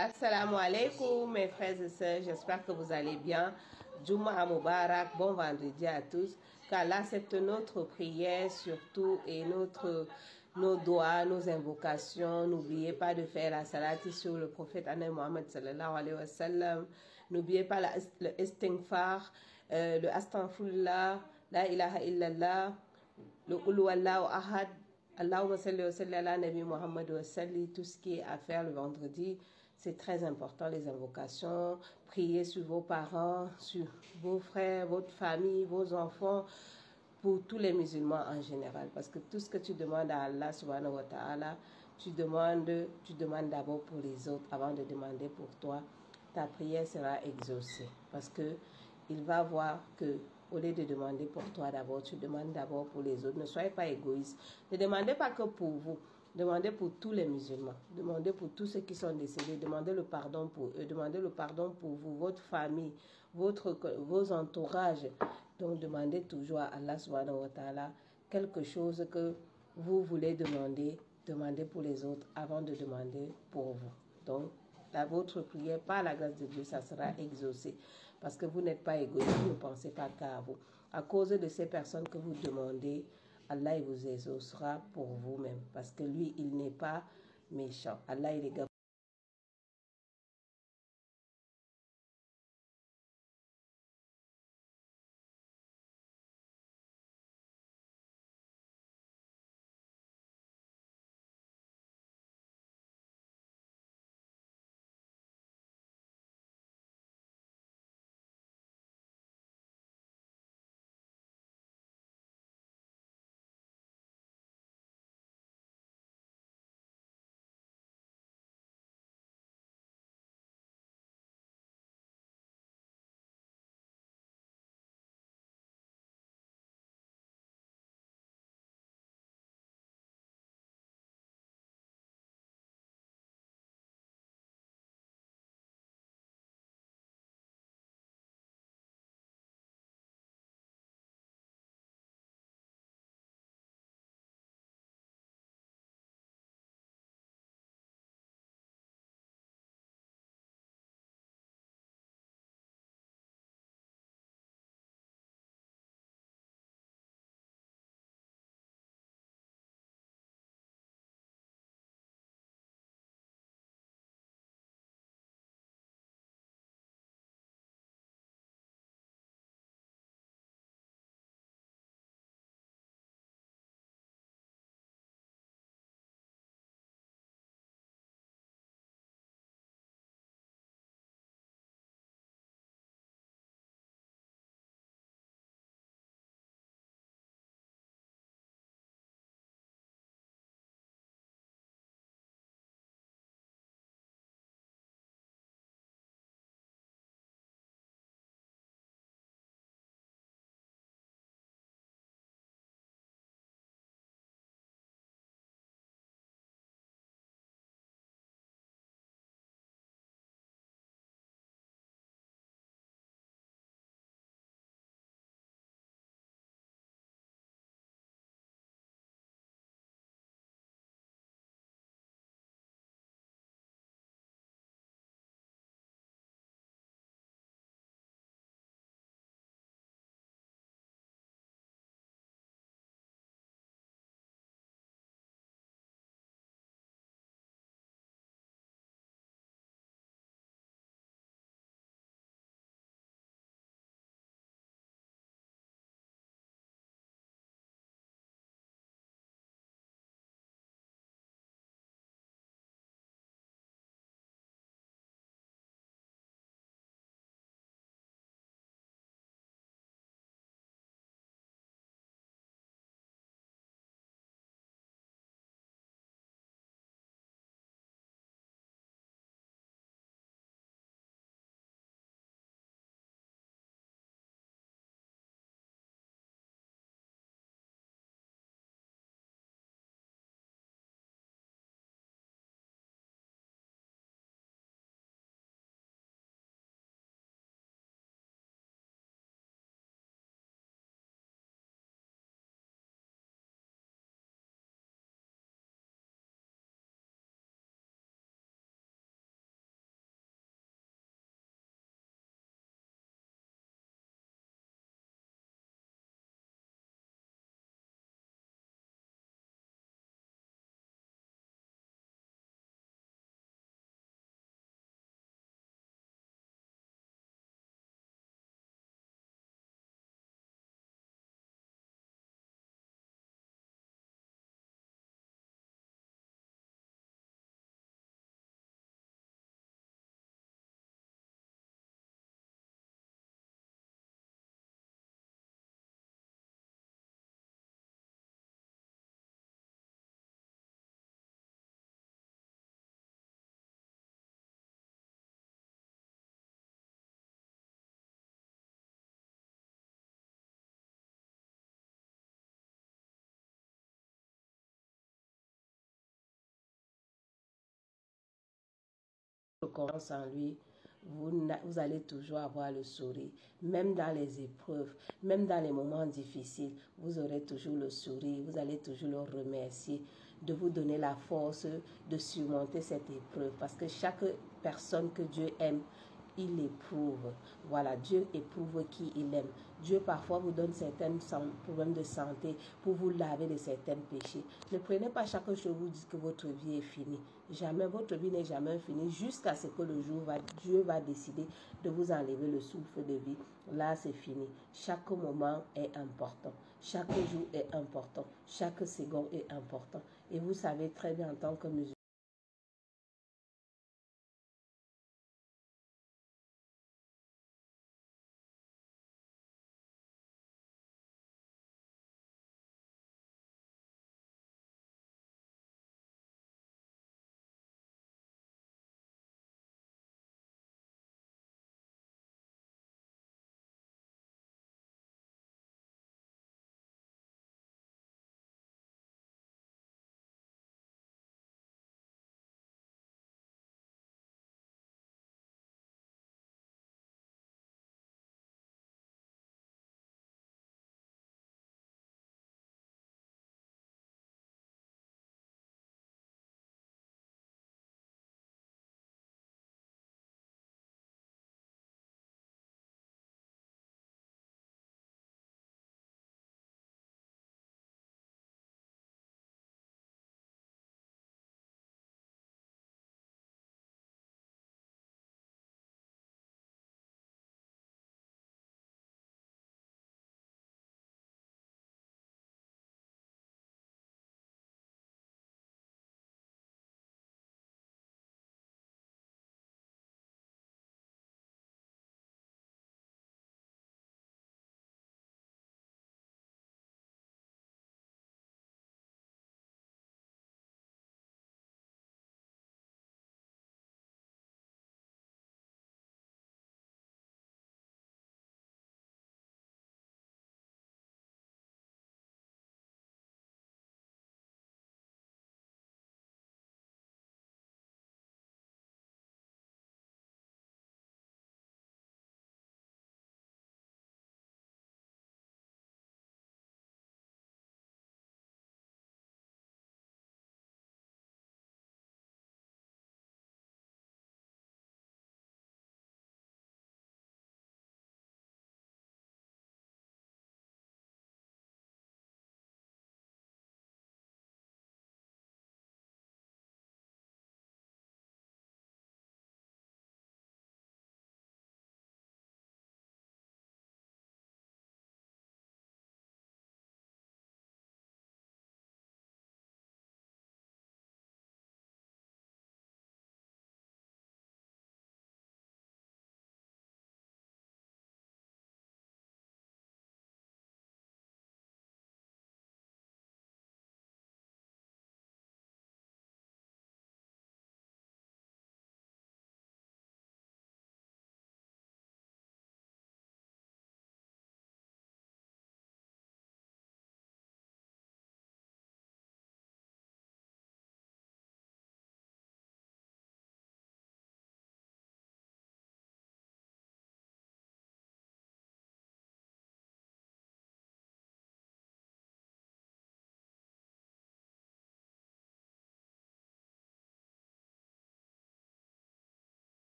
Assalamu alaikum mes frères et sœurs, j'espère que vous allez bien. Jumu'ah Mubarak, bon vendredi à tous. Qu'Allah accepte notre prière surtout et nos doigts, nos invocations. N'oubliez pas de faire la salati sur le prophète Anna Muhammad sallallahu alayhi wa sallam. N'oubliez pas le istighfar, le astaghfirullah, la ilaha illallah, le Qul huwallahu ahad. Allahumma salli wa salli ala Nabi Muhammad wa salli, tout ce qui est à faire le vendredi, c'est très important, les invocations, priez sur vos parents, sur vos frères, votre famille, vos enfants, pour tous les musulmans en général. Parce que tout ce que tu demandes à Allah subhanahu wa ta'ala, tu demandes d'abord pour les autres avant de demander pour toi. Ta prière sera exaucée. Parce que il va voir que au lieu de demander pour toi d'abord, tu demandes d'abord pour les autres. Ne soyez pas égoïste. Ne demandez pas que pour vous. Demandez pour tous les musulmans. Demandez pour tous ceux qui sont décédés. Demandez le pardon pour eux. Demandez le pardon pour vous, votre famille, vos entourages. Donc demandez toujours à Allah subhanahu wa ta'ala quelque chose que vous voulez demander. Demandez pour les autres avant de demander pour vous. Donc votre prière, par la grâce de Dieu, ça sera exaucé. Parce que vous n'êtes pas égoïste, vous ne pensez pas qu'à vous. À cause de ces personnes que vous demandez, Allah il vous exaucera pour vous-même. Parce que lui, il n'est pas méchant. Allah, il est confiance en lui, vous allez toujours avoir le sourire. Même dans les épreuves, même dans les moments difficiles, vous aurez toujours le sourire. Vous allez toujours le remercier de vous donner la force de surmonter cette épreuve. Parce que chaque personne que Dieu aime, il éprouve. Voilà, Dieu éprouve qui il aime. Dieu parfois vous donne certains problèmes de santé pour vous laver de certains péchés. Ne prenez pas chaque chose vous dites que votre vie est finie. Jamais, votre vie n'est jamais finie jusqu'à ce que le jour Dieu va décider de vous enlever le souffle de vie. Là, c'est fini. Chaque moment est important. Chaque jour est important. Chaque seconde est important. Et vous savez très bien en tant que musulman,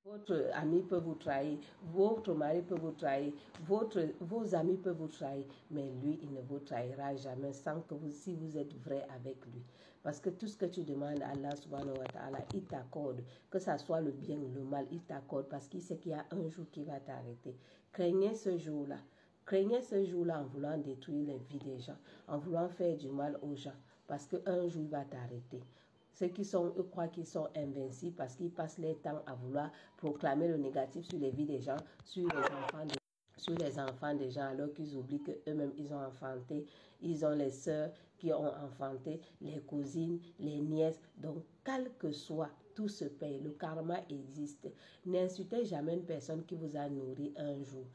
Votre ami peut vous trahir, votre mari peut vous trahir, vos amis peuvent vous trahir, mais lui, il ne vous trahira jamais sans que si vous êtes vrai avec lui. Parce que tout ce que tu demandes à Allah subhanahu wa ta'ala, il t'accorde, que ça soit le bien ou le mal, il t'accorde parce qu'il sait qu'il y a un jour qui va t'arrêter. Craignez ce jour-là. Craignez ce jour-là en voulant détruire les vies des gens, en voulant faire du mal aux gens, parce qu'un jour, il va t'arrêter. Ceux qui sont, eux croient qu'ils sont invincibles parce qu'ils passent leur temps à vouloir proclamer le négatif sur les vies des gens, sur les enfants des gens, alors qu'ils oublient qu'eux-mêmes, ils ont enfanté, ils ont les sœurs qui ont enfanté, les cousines, les nièces. Donc, quel que soit, tout se paye. Le karma existe. N'insultez jamais une personne qui vous a nourri un jour.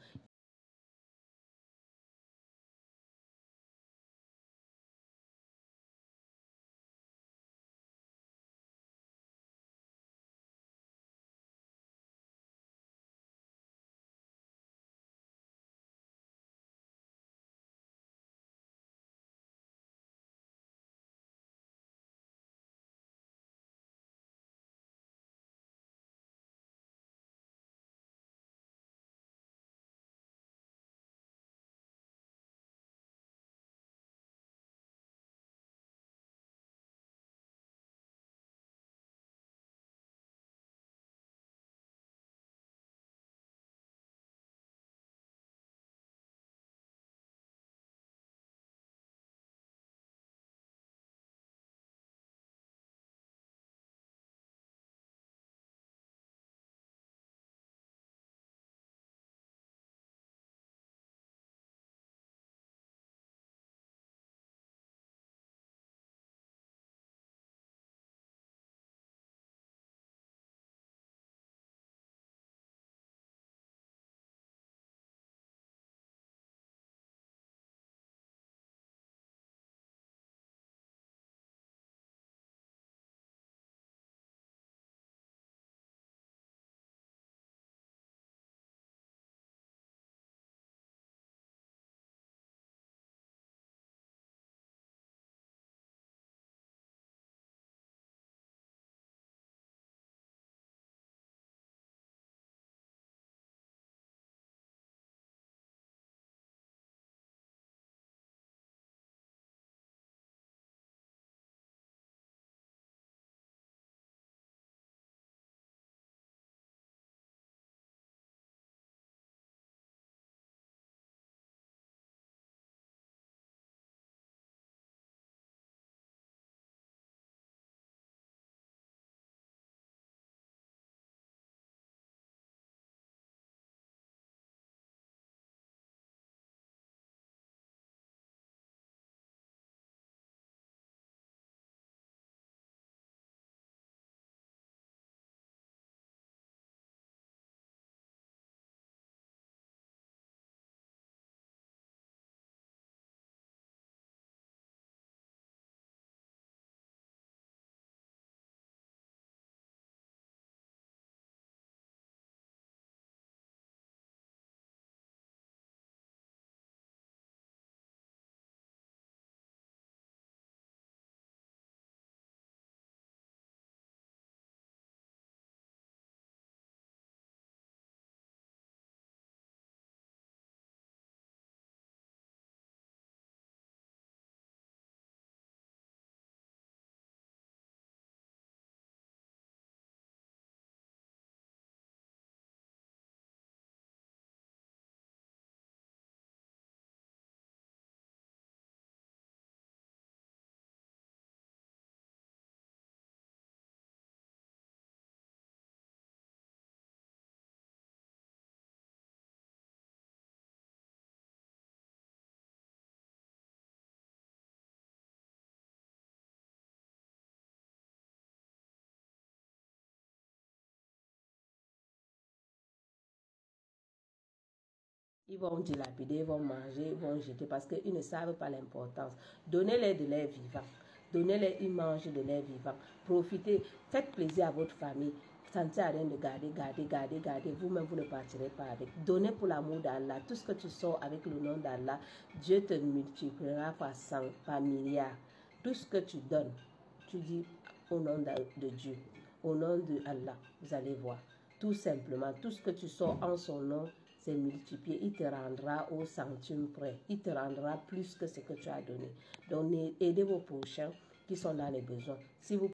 Ils vont dilapider, ils vont manger, ils vont jeter parce qu'ils ne savent pas l'importance. Donnez-les de l'air vivant. Donnez-les une mange de l'air vivant. Profitez, faites plaisir à votre famille. Ça ne sert à rien de garder. Vous-même, vous ne partirez pas avec. Donnez pour l'amour d'Allah. Tout ce que tu sors avec le nom d'Allah, Dieu te multipliera par 100, par milliards. Tout ce que tu donnes, tu dis au nom de Dieu, au nom de Allah. Vous allez voir. Tout simplement, tout ce que tu sors en son nom, c'est multiplié. Il te rendra au centime près. Il te rendra plus que ce que tu as donné. Donc, aidez vos prochains qui sont dans les besoins. Si vous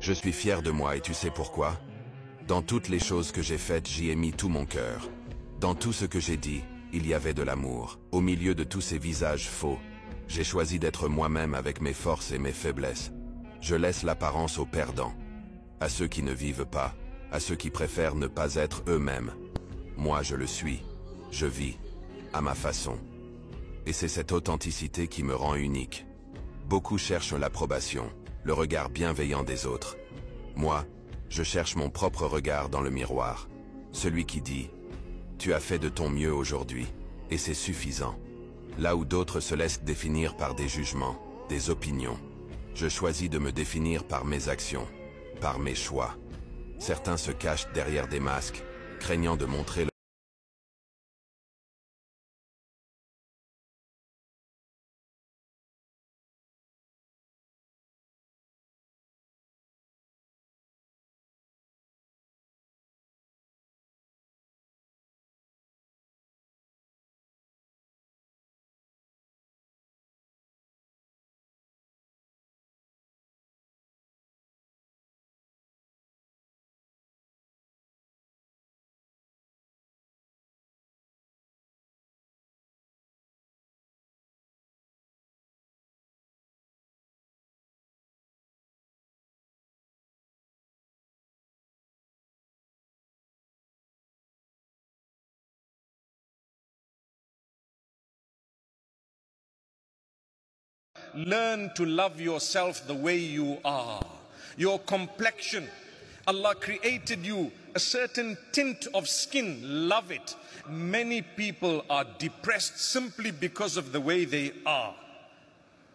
Je suis fier de moi et tu sais pourquoi? Dans toutes les choses que j'ai faites, j'y ai mis tout mon cœur. Dans tout ce que j'ai dit, il y avait de l'amour. Au milieu de tous ces visages faux, j'ai choisi d'être moi-même avec mes forces et mes faiblesses. Je laisse l'apparence aux perdants, à ceux qui ne vivent pas, à ceux qui préfèrent ne pas être eux-mêmes. Moi, je le suis. Je vis, à ma façon. Et c'est cette authenticité qui me rend unique. Beaucoup cherchent l'approbation, le regard bienveillant des autres. Moi, je cherche mon propre regard dans le miroir. Celui qui dit « Tu as fait de ton mieux aujourd'hui, et c'est suffisant ». Là où d'autres se laissent définir par des jugements, des opinions, je choisis de me définir par mes actions, par mes choix. Certains se cachent derrière des masques, craignant de montrer learn to love yourself the way you are. Your complexion, Allah created you a certain tint of skin, love it. Many people are depressed simply because of the way they are.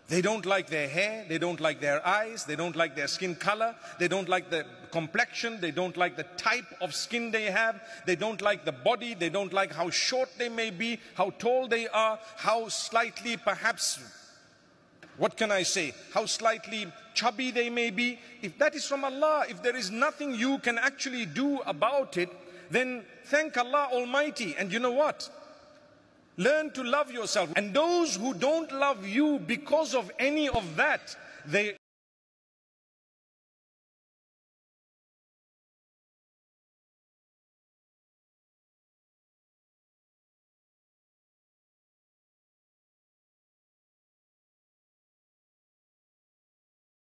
They don't like their hair, they don't like their eyes, they don't like their skin color, they don't like the complexion, they don't like the type of skin they have, they don't like the body, they don't like how short they may be, how tall they are, how slightly perhaps, what can I say, how slightly chubby they may be. If that is from Allah, if there is nothing you can actually do about it, then thank Allah Almighty. And you know what? Learn to love yourself. And those who don't love you because of any of that, they